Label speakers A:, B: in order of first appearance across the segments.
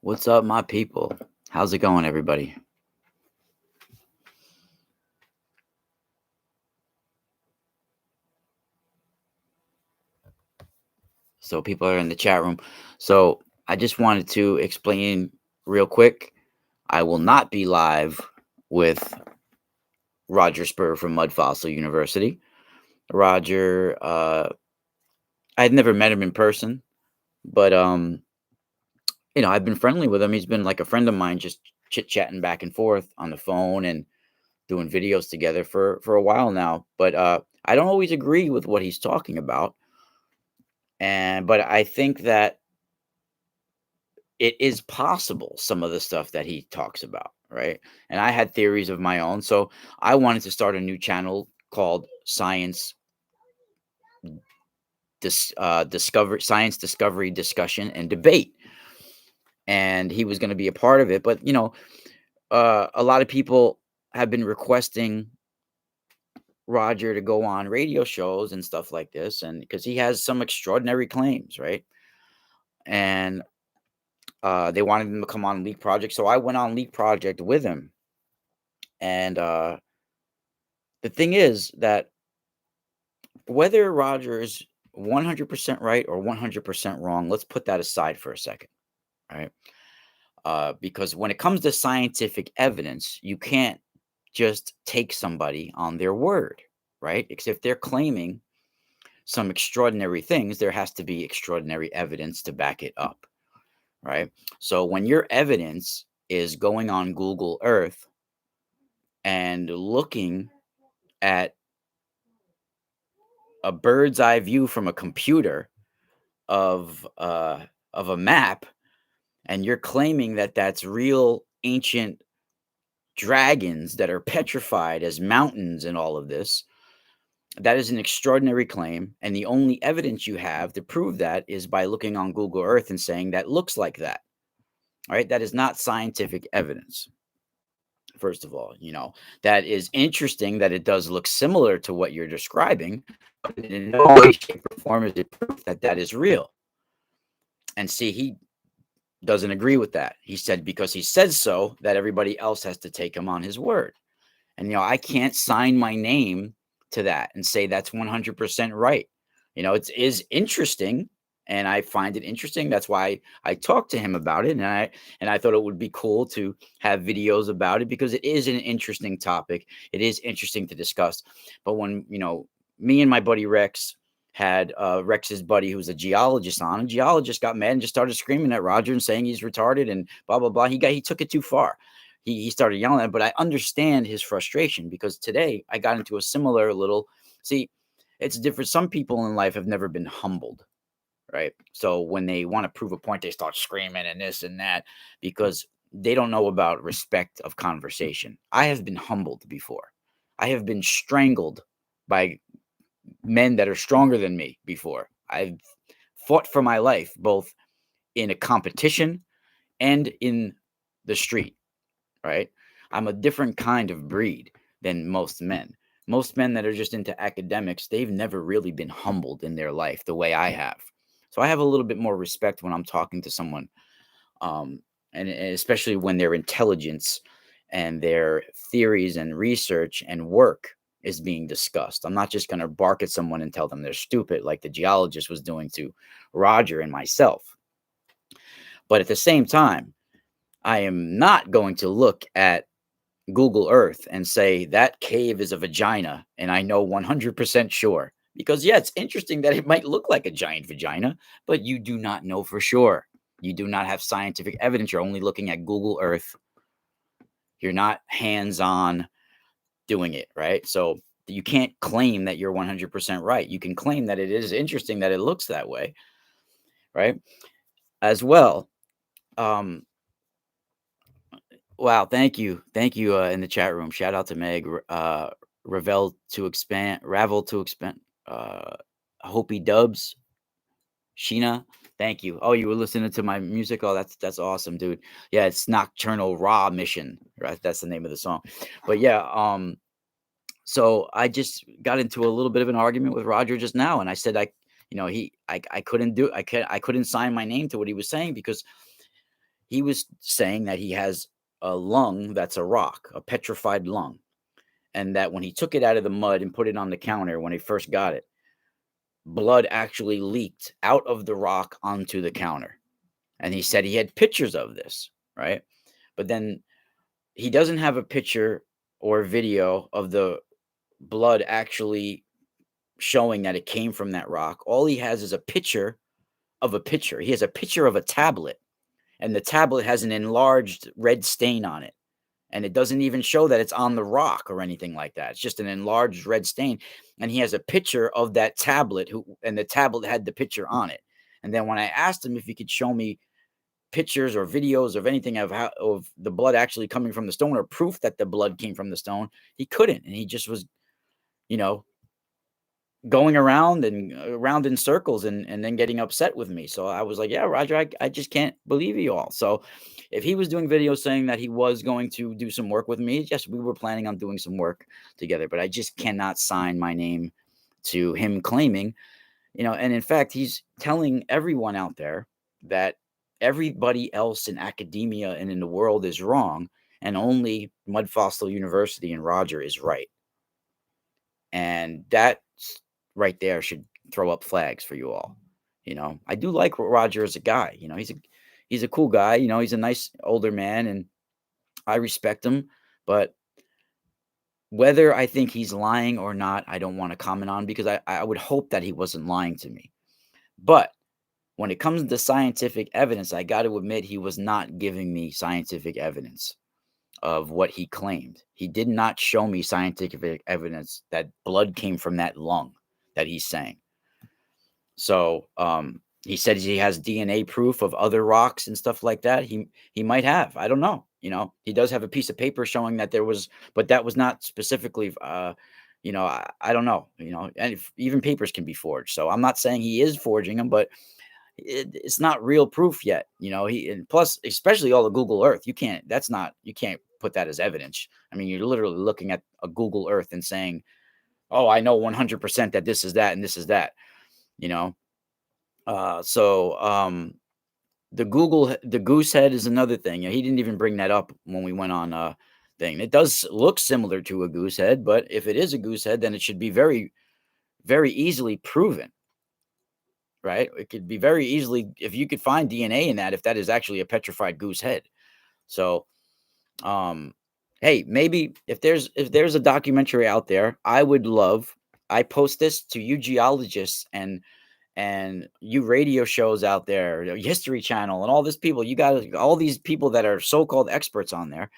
A: What's up, my people? How's it going, everybody? So, people are in the chat room. So, I just wanted to explain real quick. I will not be live with Roger Spur from Mud Fossil University. Roger, I had never met him in person, but I've been friendly with him. He's been like a friend of mine, just chit chatting back and forth on the phone and doing videos together for a while now. But I don't always agree with what he's talking about, but I think that it is possible, some of the stuff that he talks about, right? And I had theories of my own, so I wanted to start a new channel called Science Discovery Discussion and Debate, and he was going to be a part of it. But a lot of people have been requesting Roger to go on radio shows and stuff like this, and because he has some extraordinary claims, right? And they wanted him to come on Leak Project, so I went on Leak Project with him. And the thing is that whether Roger is 100% right or 100% wrong, let's put that aside for a second, right? Because when it comes to scientific evidence, you can't just take somebody on their word, right? Except if they're claiming some extraordinary things, there has to be extraordinary evidence to back it up, right? So when your evidence is going on Google Earth and looking at a bird's eye view from a computer of a map, and you're claiming that that's real ancient dragons that are petrified as mountains and all of this, that is an extraordinary claim, and the only evidence you have to prove that is by looking on Google Earth and saying that looks like that. All right, that is not scientific evidence. First of all, that is interesting that it does look similar to what you're describing, but in no way, shape, or form is it proof that that is real. And see, he doesn't agree with that. He said because he says so, that everybody else has to take him on his word. And I can't sign my name to that and say that's 100% right. It is interesting, and I find it interesting. That's why I talked to him about it, and I thought it would be cool to have videos about it because it is an interesting topic. It is interesting to discuss. But when me and my buddy Rex had Rex's buddy who's a geologist on, and geologist got mad and just started screaming at Roger and saying he's retarded and blah blah blah. He took it too far. He started yelling at it, but I understand his frustration because today I got into a similar little. See, it's different. Some people in life have never been humbled, right? So when they want to prove a point, they start screaming and this and that because they don't know about respect of conversation. I have been humbled before. I have been strangled by men that are stronger than me before. I've fought for my life, both in a competition and in the street, right? I'm a different kind of breed than most men. Most men that are just into academics, they've never really been humbled in their life the way I have. So I have a little bit more respect when I'm talking to someone, and especially when their intelligence and their theories and research and work is being discussed. I'm not just going to bark at someone and tell them they're stupid like the geologist was doing to Roger and myself. But at the same time, I am not going to look at Google Earth and say that cave is a vagina, and I know 100% sure. Because, yeah, it's interesting that it might look like a giant vagina, but you do not know for sure. You do not have scientific evidence. You're only looking at Google Earth. You're not hands-on doing it, right? So you can't claim that you're 100% right. You can claim that it is interesting that it looks that way, right? As well. Wow, thank you. Thank you in the chat room. Shout out to Meg. Ravel to expand. Hopi Dubs, Sheena. Thank you. Oh, you were listening to my music. Oh, that's awesome, dude. Yeah, it's Nocturnal Raw Mission, right? That's the name of the song. But yeah, so I just got into a little bit of an argument with Roger just now, and I said I couldn't sign my name to what he was saying because he was saying that he has a lung that's a rock, a petrified lung, and that when he took it out of the mud and put it on the counter when he first got it, blood actually leaked out of the rock onto the counter. And he said he had pictures of this, right? But then he doesn't have a picture or video of the blood actually showing that it came from that rock. All he has is a picture of a picture. He has a picture of a tablet, and the tablet has an enlarged red stain on it. And it doesn't even show that it's on the rock or anything like that. It's just an enlarged red stain. And he has a picture of that tablet, and the tablet had the picture on it. And then when I asked him if he could show me pictures or videos of anything of the blood actually coming from the stone, or proof that the blood came from the stone, he couldn't. And he just was, you know, going around and around in circles, and then getting upset with me. So I was like, yeah, Roger, I just can't believe you all. So if he was doing videos saying that he was going to do some work with me, yes, we were planning on doing some work together, but I just cannot sign my name to him claiming, and in fact, he's telling everyone out there that everybody else in academia and in the world is wrong, and only Mud Fossil University and Roger is right. And that right there should throw up flags for you all. I do like Roger as a guy. He's a cool guy. He's a nice older man, and I respect him. But whether I think he's lying or not, I don't want to comment on, because I would hope that he wasn't lying to me. But when it comes to scientific evidence, I got to admit he was not giving me scientific evidence of what he claimed. He did not show me scientific evidence that blood came from that lung that he's saying. So he said he has DNA proof of other rocks and stuff like that. He might have. I don't know. He does have a piece of paper showing that there was, but that was not specifically. I don't know. And even papers can be forged. So I'm not saying he is forging them, but it's not real proof yet. And plus, especially all the Google Earth, you can't put that as evidence. I mean, you're literally looking at a Google Earth and saying, oh, I know 100% that this is that and this is that. The goose head is another thing. He didn't even bring that up when we went on thing. It does look similar to a goose head, but if it is a goose head, then it should be very, very easily proven. Right? It could be very easily, if you could find DNA in that, if that is actually a petrified goose head. So, hey, maybe if there's a documentary out there, I post this to you geologists and you radio shows out there, History Channel, and all these people. You got all these people that are so-called experts on there.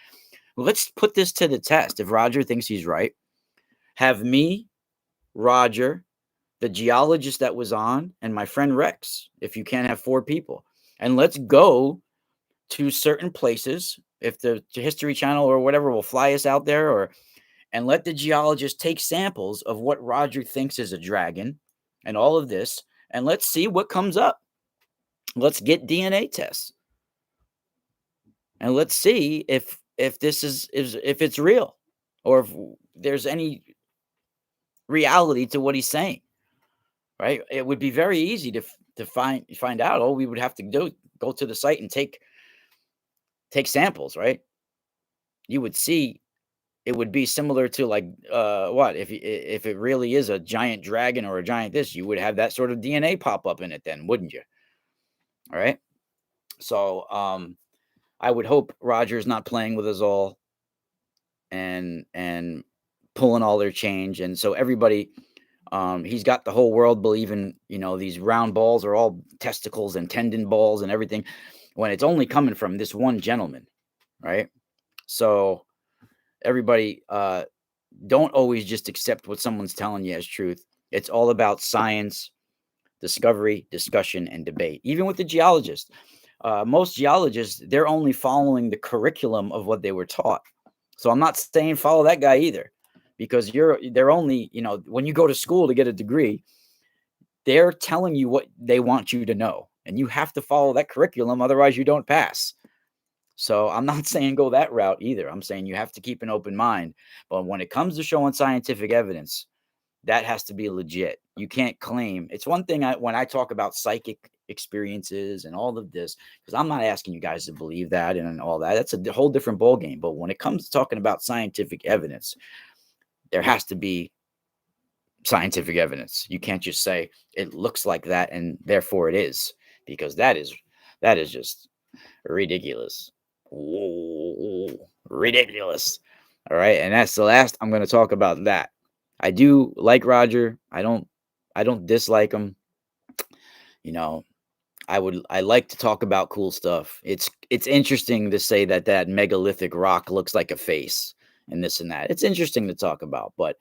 A: Let's put this to the test. If Roger thinks he's right, have me, Roger, the geologist that was on, and my friend Rex, if you can't have 4 people, and let's go to certain places. If the History Channel or whatever will fly us out there, and let the geologist take samples of what Roger thinks is a dragon and all of this, and let's see what comes up. Let's get DNA tests, and let's see if this is if it's real, or if there's any reality to what he's saying. Right? It would be very easy to find out. All we would have to go to the site and take samples. Right? You would see it would be similar to, like, what if it really is a giant dragon or a giant this, you would have that sort of DNA pop up in it, then, wouldn't you? All right. So I would hope Roger's not playing with us all and pulling all their change, and so everybody. He's got the whole world believing, these round balls are all testicles and tendon balls and everything, when it's only coming from this one gentleman, right? So everybody, don't always just accept what someone's telling you as truth. It's all about science, discovery, discussion, and debate. Even with the geologists, most geologists, they're only following the curriculum of what they were taught. So I'm not saying follow that guy either, because they're only, when you go to school to get a degree, they're telling you what they want you to know, and you have to follow that curriculum, otherwise you don't pass. So I'm not saying go that route either. I'm saying you have to keep an open mind. But when it comes to showing scientific evidence, that has to be legit. You can't claim. It's one thing when I talk about psychic experiences and all of this, because I'm not asking you guys to believe that and all that. That's a whole different ballgame. But when it comes to talking about scientific evidence, there has to be scientific evidence. You can't just say it looks like that and therefore it is, because that is just ridiculous. Whoa, ridiculous. All right, and that's the last I'm going to talk about that. I do like Roger. I don't dislike him. You know, I like to talk about cool stuff. It's interesting to say that that megalithic rock looks like a face and this and that. It's interesting to talk about, but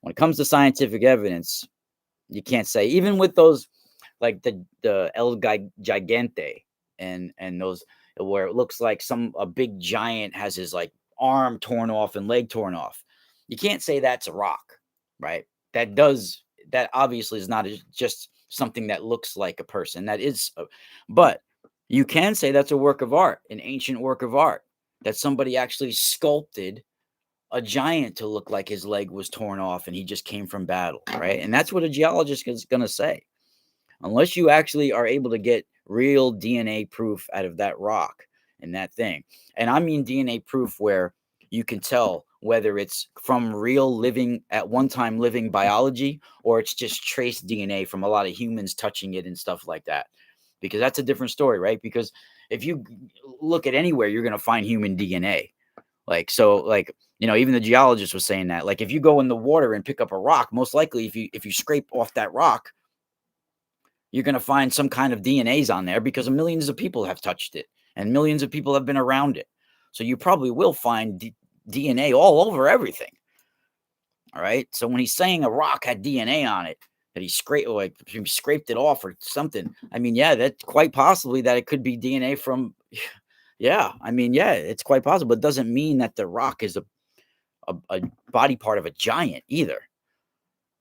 A: when it comes to scientific evidence, you can't say, even with those like the Gigante and those where it looks like a big giant has his like arm torn off and leg torn off. You can't say that's a rock, right? That obviously is not just something that looks like a person. But you can say that's a work of art, an ancient work of art, that somebody actually sculpted a giant to look like his leg was torn off and he just came from battle, right? And that's what a geologist is going to say. Unless you actually are able to get real DNA proof out of that rock and that thing. And I mean DNA proof where you can tell whether it's from real living, at one time living biology, or it's just trace DNA from a lot of humans touching it and stuff like that. Because that's a different story, right? Because if you look at anywhere, you're going to find human DNA. Even the geologist was saying that. Like, if you go in the water and pick up a rock, most likely if you scrape off that rock, you're going to find some kind of DNAs on there, because millions of people have touched it and millions of people have been around it. So you probably will find DNA all over everything. All right. So when he's saying a rock had DNA on it, that he scraped it off or something, I mean, yeah, that's quite possibly that it could be DNA from. Yeah, I mean, yeah, it's quite possible. It doesn't mean that the rock is a body part of a giant either,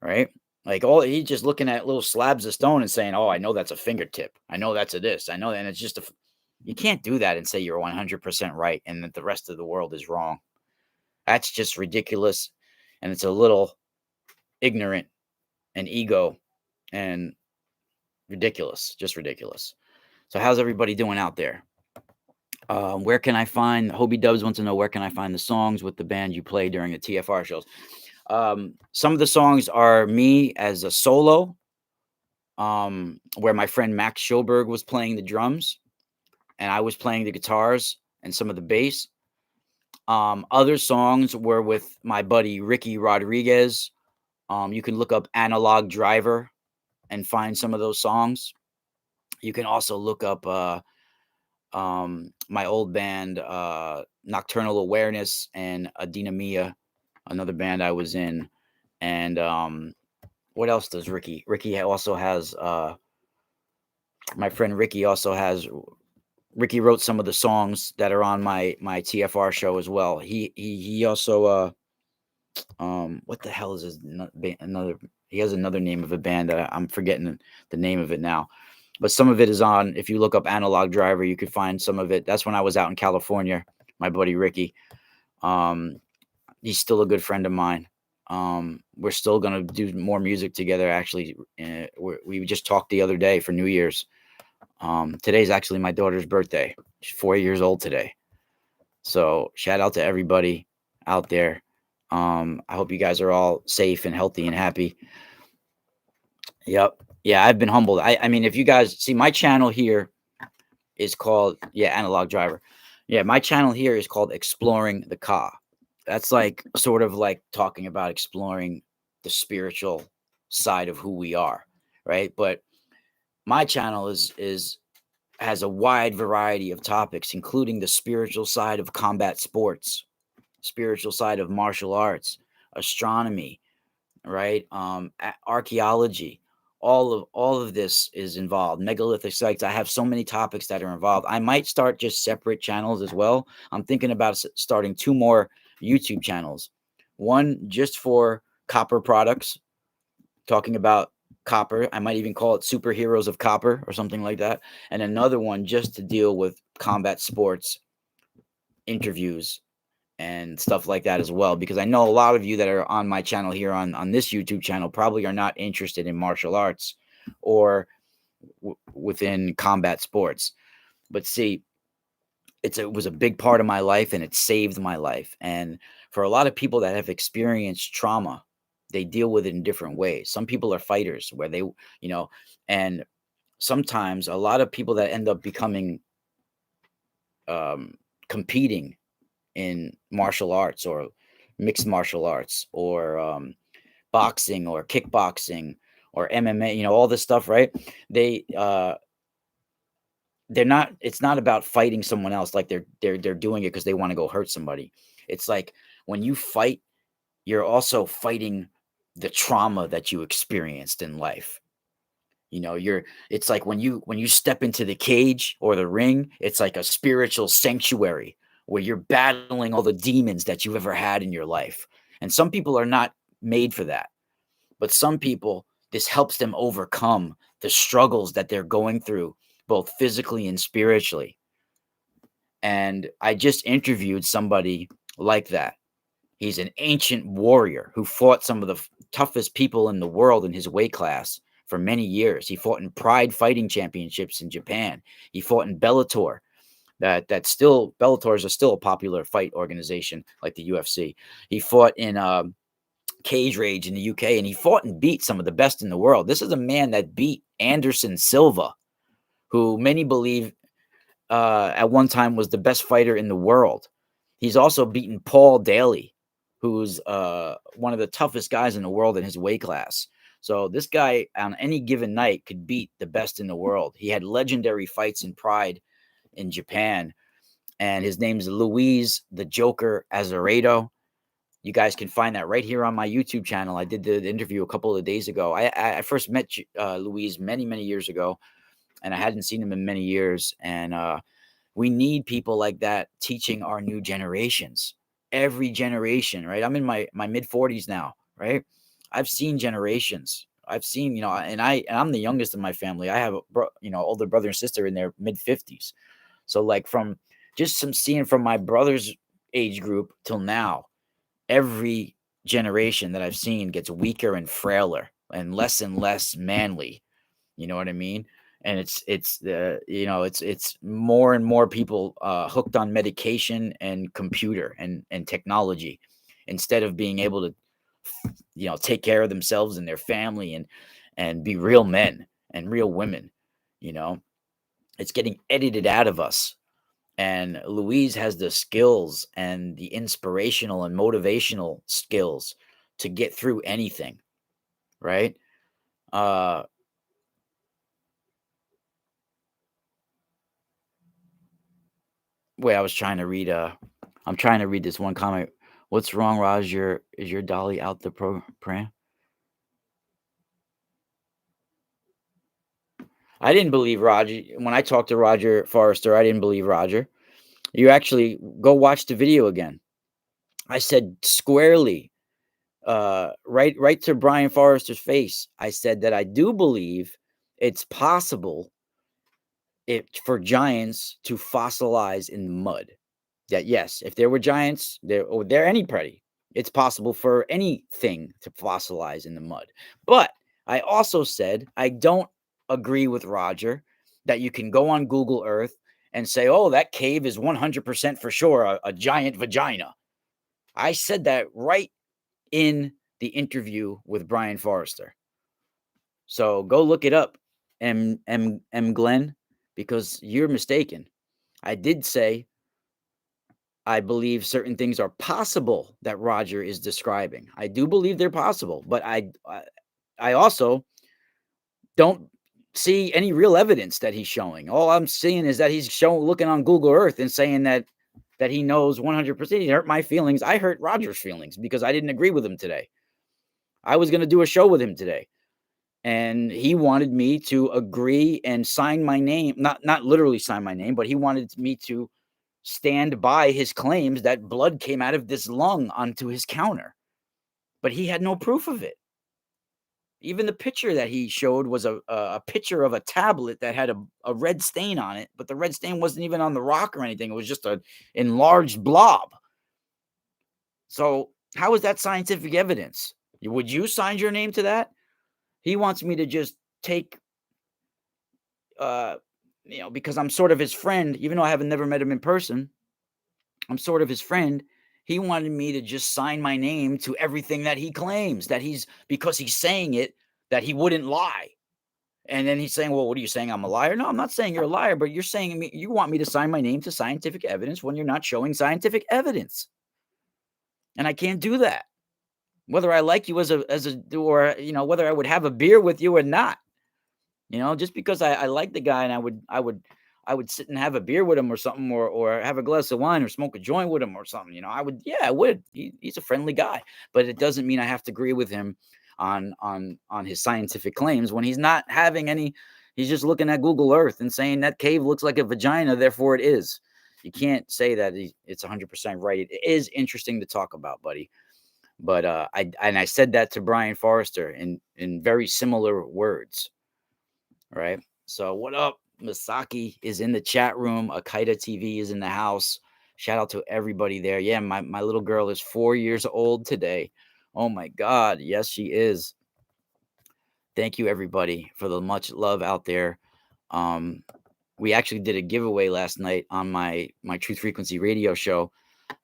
A: right? Like, he's just looking at little slabs of stone and saying, "Oh, I know that's a fingertip. I know that's a this. I know," and it's just you can't do that and say you're 100% right and that the rest of the world is wrong. That's just ridiculous, and it's a little ignorant and ego and ridiculous, just ridiculous. So, how's everybody doing out there? Where can I find Hobie Dubs wants to know, where can I find the songs with the band you play during the TFR shows? Some of the songs are me as a solo, where my friend Max Schilberg was playing the drums and I was playing the guitars and some of the bass. Other songs were with my buddy Ricky Rodriguez. You can look up Analog Driver and find some of those songs. You can also look up my old band, Nocturnal Awareness, and Adina Mia, another band I was in. And what else does Ricky? Ricky also has my friend Ricky also has. Ricky wrote some of the songs that are on my TFR show as well. He also what the hell is his another? He has another name of a band that I'm forgetting the name of it now. But some of it is on. If you look up Analog Driver, you could find some of it. That's when I was out in California. My buddy Ricky, he's still a good friend of mine. We're still gonna do more music together. Actually, we just talked the other day for New Year's. Today's actually my daughter's birthday. She's 4 years old today. So shout out to everybody out there. I hope you guys are all safe and healthy and happy. Yep. Yeah, I've been humbled. I mean, if you guys see, my channel here is called Analog Driver. Yeah, my channel here is called Exploring the Ka. That's like sort of like talking about exploring the spiritual side of who we are, right? But my channel has a wide variety of topics, including the spiritual side of combat sports, spiritual side of martial arts, astronomy, right? Archaeology. All of this is involved. Megalithic sites. I have so many topics that are involved. I might start just separate channels as well. I'm thinking about starting 2 more YouTube channels. One just for copper products, talking about copper. I might even call it Superheroes of Copper or something like that. And another one just to deal with combat sports, interviews, and stuff like that as well, because I know a lot of you that are on my channel here on this YouTube channel probably are not interested in martial arts or within combat sports. But see, it was a big part of my life, and it saved my life. And for a lot of people that have experienced trauma, they deal with it in different ways. Some people are fighters where they, and sometimes a lot of people that end up becoming competing in martial arts or mixed martial arts or boxing or kickboxing or MMA, all this stuff, right? They they're not it's not about fighting someone else like they're doing it because they want to go hurt somebody. It's like when you fight, you're also fighting the trauma that you experienced in life. It's like when you step into the cage or the ring, it's like a spiritual sanctuary where you're battling all the demons that you've ever had in your life. And some people are not made for that. But some people, this helps them overcome the struggles that they're going through, both physically and spiritually. And I just interviewed somebody like that. He's an ancient warrior who fought some of the toughest people in the world in his weight class for many years. He fought in Pride Fighting Championships in Japan. He fought in Bellator. Bellator is still a popular fight organization like the UFC. He fought in Cage Rage in the UK, and he fought and beat some of the best in the world. This is a man that beat Anderson Silva, who many believe at one time was the best fighter in the world. He's also beaten Paul Daly, who's one of the toughest guys in the world in his weight class. So this guy on any given night could beat the best in the world. He had legendary fights in Pride in Japan, and his name is Luis the Joker Azeredo. You guys can find that right here on my YouTube channel. I did the interview a couple of days ago. I first met Luis many, many years ago, and I hadn't seen him in many years. And we need people like that teaching our new generations. Every generation, right? I'm in my mid 40s now, right? I've seen generations. I've seen, and I'm the youngest in my family. I have older brother and sister in their mid 50s. So like from just some seeing from my brother's age group till now, every generation that I've seen gets weaker and frailer and less manly. You know what I mean? And it's more and more people hooked on medication and computer and technology instead of being able to take care of themselves and their family and be real men and real women. You know, it's getting edited out of us. And Louise has the skills and the inspirational and motivational skills to get through anything, right? Uh, Wait, I was trying to read. I'm trying to read this one comment. What's wrong, Raj? Is your dolly out the program? I didn't believe Roger when I talked to Roger Forrester. I didn't believe Roger. You actually go watch the video again. I said squarely, right to Brian Forrester's face. I said that I do believe it's possible for giants to fossilize in the mud. That yes, if there were giants, there any pretty, it's possible for anything to fossilize in the mud. But I also said I don't agree with Roger that you can go on Google Earth and say, "Oh, that cave is 100% for sure a giant vagina." I said that right in the interview with Brian Forrester. So go look it up, M Glenn, because you're mistaken. I did say I believe certain things are possible that Roger is describing. I do believe they're possible, but I also don't see any real evidence that he's showing. All I'm seeing is that he's looking on Google Earth and saying that he knows 100%. He hurt my feelings. I hurt Roger's feelings because I didn't agree with him today. I was going to do a show with him today, and he wanted me to agree and sign my name, not literally sign my name, but he wanted me to stand by his claims that blood came out of this lung onto his counter, but he had no proof of it. Even the picture that he showed was a picture of a tablet that had a red stain on it, but the red stain wasn't even on the rock or anything. It was just an enlarged blob. So how is that scientific evidence? Would you sign your name to that? He wants me to just take because I'm sort of his friend, even though I haven't never met him in person, I'm sort of his friend. He wanted me to just sign my name to everything that he claims that because he's saying it, that he wouldn't lie. And then he's saying, well, what are you saying? I'm a liar? No, I'm not saying you're a liar, but you're saying you want me to sign my name to scientific evidence when you're not showing scientific evidence. And I can't do that. Whether I like you or whether I would have a beer with you or not. Just because I like the guy and I would sit and have a beer with him or something, or have a glass of wine or smoke a joint with him or something. I would. He's a friendly guy, but it doesn't mean I have to agree with him on his scientific claims when he's not having any. He's just looking at Google Earth and saying that cave looks like a vagina, therefore it is. You can't say that it's 100% right. It is interesting to talk about, buddy. But I said that to Brian Forrester in very similar words. Right. So what up? Misaki is in the chat room. Akita TV is in the house. Shout out to everybody there. Yeah, my little girl is 4 years old today. Oh my God. Yes, she is. Thank you, everybody, for the much love out there. We actually did a giveaway last night on my Truth Frequency radio show.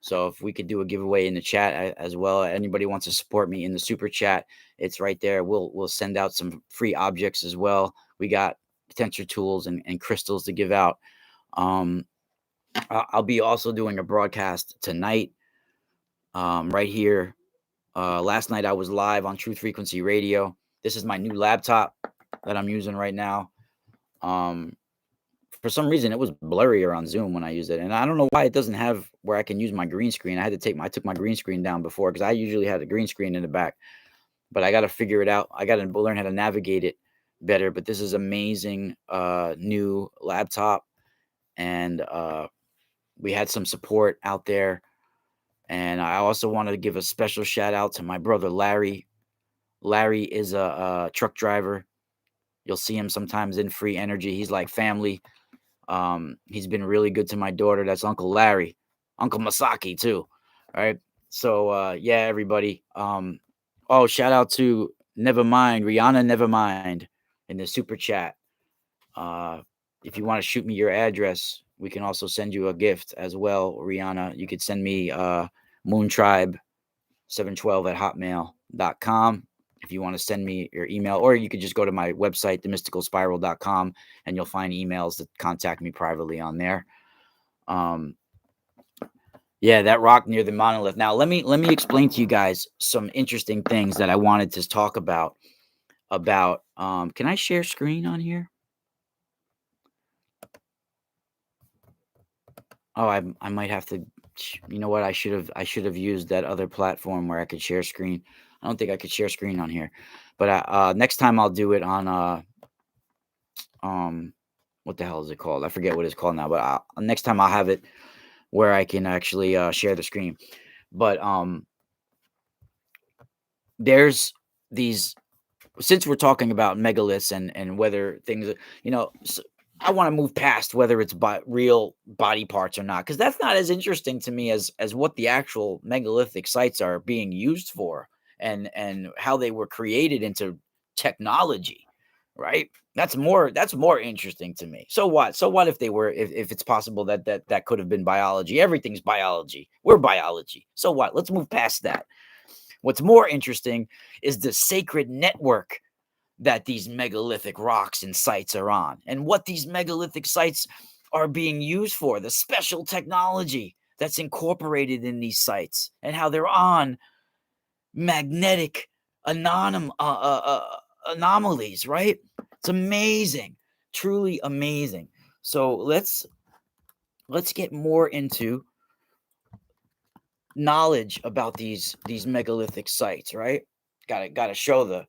A: So if we could do a giveaway in the chat as well, anybody wants to support me in the super chat, it's right there. We'll send out some free objects as well. We got potential tools and crystals to give out. I'll be also doing a broadcast tonight, right here. Last night I was live on Truth Frequency Radio. This is my new laptop that I'm using right now. For some reason, it was blurrier on Zoom when I used it, and I don't know why it doesn't have where I can use my green screen. I took my green screen down before because I usually had a green screen in the back, but I got to figure it out. I got to learn how to navigate it better. But this is amazing, new laptop, and we had some support out there. And I also wanted to give a special shout out to my brother Larry. Larry is a truck driver. You'll see him sometimes in Free Energy. He's like family. He's been really good to my daughter. That's Uncle Larry, Uncle Masaki too. All right. So yeah, everybody. Shout out to Nevermind, Rihanna Nevermind in the super chat. If you want to shoot me your address, we can also send you a gift as well, Rihanna. You could send me moontribe712@hotmail.com. If you want to send me your email, or you could just go to my website, themysticalspiral.com, and you'll find emails that contact me privately on there. Yeah, that rock near the monolith. Now, let me explain to you guys some interesting things that I wanted to talk about. Can I share screen on here? Oh, I might have to. You know what? I should have used that other platform where I could share screen. I don't think I could share screen on here, but next time I'll do it on what the hell is it called? I forget what it's called now. But next time I'll have it where I can actually share the screen. But there's these. Since we're talking about megaliths and whether things, I want to move past whether it's real body parts or not, because that's not as interesting to me as what the actual megalithic sites are being used for, and how they were created into technology, right? That's more interesting to me. So what if they were, if it's possible that could have been biology? Everything's biology. We're biology. So what? Let's move past that. What's more interesting is the sacred network that these megalithic rocks and sites are on, and what these megalithic sites are being used for, the special technology that's incorporated in these sites, and how they're on magnetic anomalies, right? It's amazing, truly amazing. So let's get more into knowledge about these megalithic sites, right? Gotta show the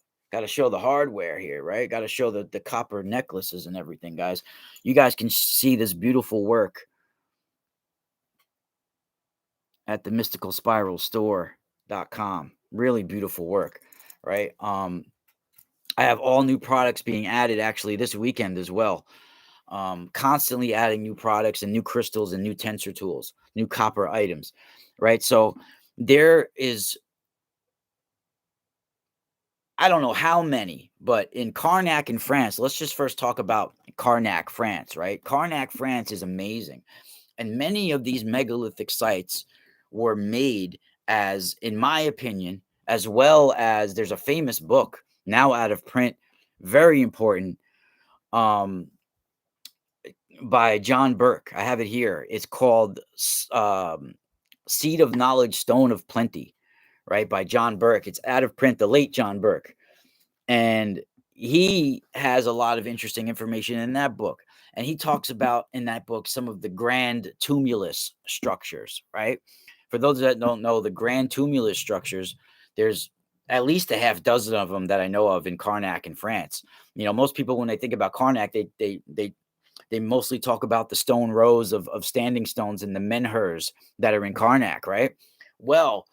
A: hardware here, right? Gotta show the copper necklaces and everything, guys. You guys can see this beautiful work at the mysticalspiralstore.com. Really beautiful work, right? I have all new products being added actually this weekend as well. Constantly adding new products and new crystals and new tensor tools, new copper items, right? So there is I don't know how many, but in Carnac in France, let's just first talk about Carnac, France, right? Carnac, France is amazing. And many of these megalithic sites were made as, in my opinion, as well as there's a famous book now out of print, very important, um, by John Burke. I have it here. It's called Seed of Knowledge, Stone of Plenty, right? By John Burke. It's out of print, the late John Burke. And he has a lot of interesting information in that book. And he talks about in that book some of the grand tumulus structures, right? For those that don't know, the grand tumulus structures, there's at least a half dozen of them that I know of in Carnac in France. Most people when they think about Carnac, they mostly talk about the stone rows of standing stones and the menhirs that are in Carnac, right? Well,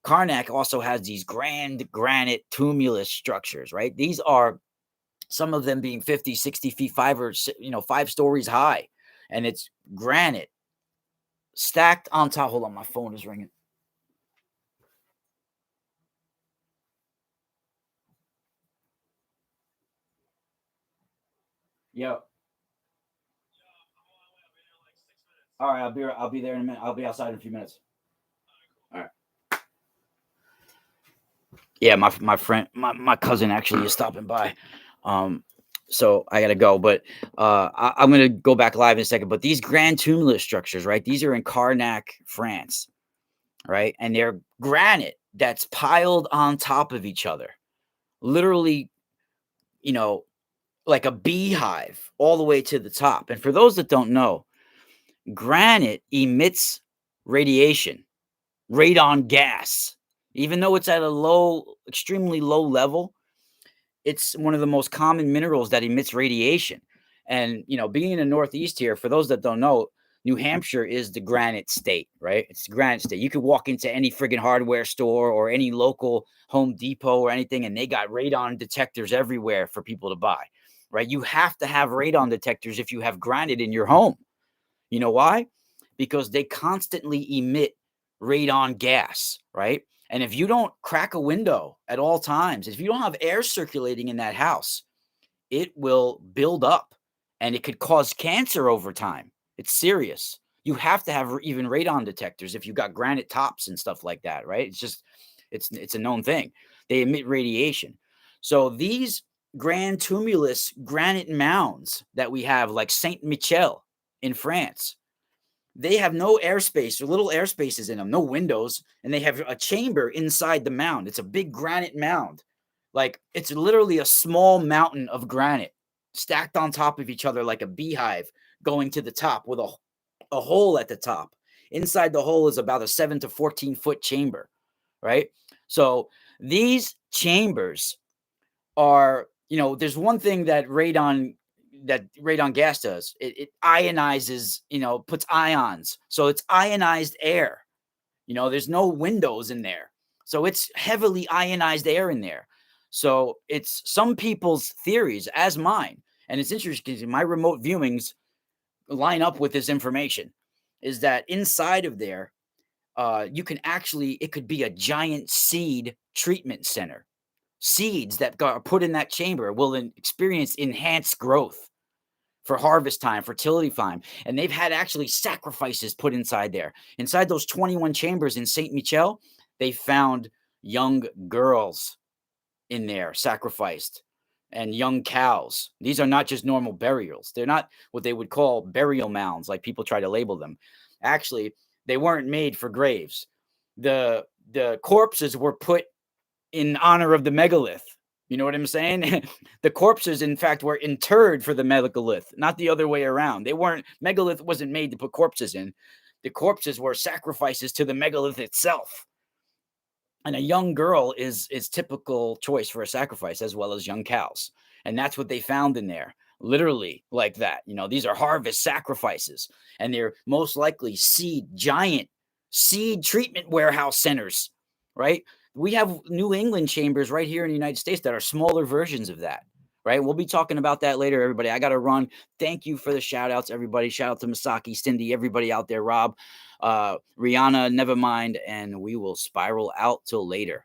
A: Carnac also has these grand granite tumulus structures, right? These are some of them being 50, 60 feet, 5 stories high. And it's granite stacked on top. Hold on, my phone is ringing. Yep. All right, I'll be there in a minute. I'll be outside in a few minutes. All right. Yeah, my friend, my cousin actually is stopping by. So I gotta go, but I'm gonna go back live in a second. But these grand tumulus structures, right? These are in Carnac, France, right? And they're granite that's piled on top of each other, literally, you know, like a beehive all the way to the top. And for those that don't know, granite emits radiation, radon gas, even though it's at a extremely low level. It's one of the most common minerals that emits radiation. And, being in the Northeast here, for those that don't know, New Hampshire is the granite state, right? It's the granite state. You could walk into any friggin' hardware store or any local Home Depot or anything, and they got radon detectors everywhere for people to buy, right? You have to have radon detectors if you have granite in your home. You know why? Because they constantly emit radon gas, right? And if you don't crack a window at all times, if you don't have air circulating in that house, it will build up and it could cause cancer over time. It's serious. You have to have even radon detectors if you've got granite tops and stuff like that, right? It's a known thing. They emit radiation. So these grand tumulus granite mounds that we have, like Saint Michel in France, they have no airspace or little air spaces in them, no windows, and they have a chamber inside the mound. It's a big granite mound. Like it's literally a small mountain of granite stacked on top of each other like a beehive going to the top with a hole at the top. Inside the hole is about a 7 to 14-foot chamber, right? So these chambers are, there's one thing that radon gas does. It ionizes, puts ions. So it's ionized air. There's no windows in there. So it's heavily ionized air in there. So it's some people's theories, as mine, and it's interesting because my remote viewings line up with this information, is that inside of there, it could be a giant seed treatment center. Seeds that are put in that chamber will experience enhanced growth for harvest time, fertility time. And they've had actually sacrifices put inside there. Inside those 21 chambers in Saint Michel, they found young girls in there sacrificed and young cows. These are not just normal burials. They're not what they would call burial mounds, like people try to label them. Actually, they weren't made for graves. The corpses were put in honor of the megalith. You know what I'm saying? The corpses, in fact, were interred for the megalith, not the other way around. Megalith wasn't made to put corpses in. The corpses were sacrifices to the megalith itself. And a young girl is typical choice for a sacrifice, as well as young cows. And that's what they found in there, literally like that. These are harvest sacrifices, and they're most likely giant seed treatment warehouse centers, right? We have New England chambers right here in the United States that are smaller versions of that, right? We'll be talking about that later, everybody. I got to run. Thank you for the shout outs, everybody. Shout out to Masaki, Cindy, everybody out there, Rob, Rihanna, never mind. And we will spiral out till later.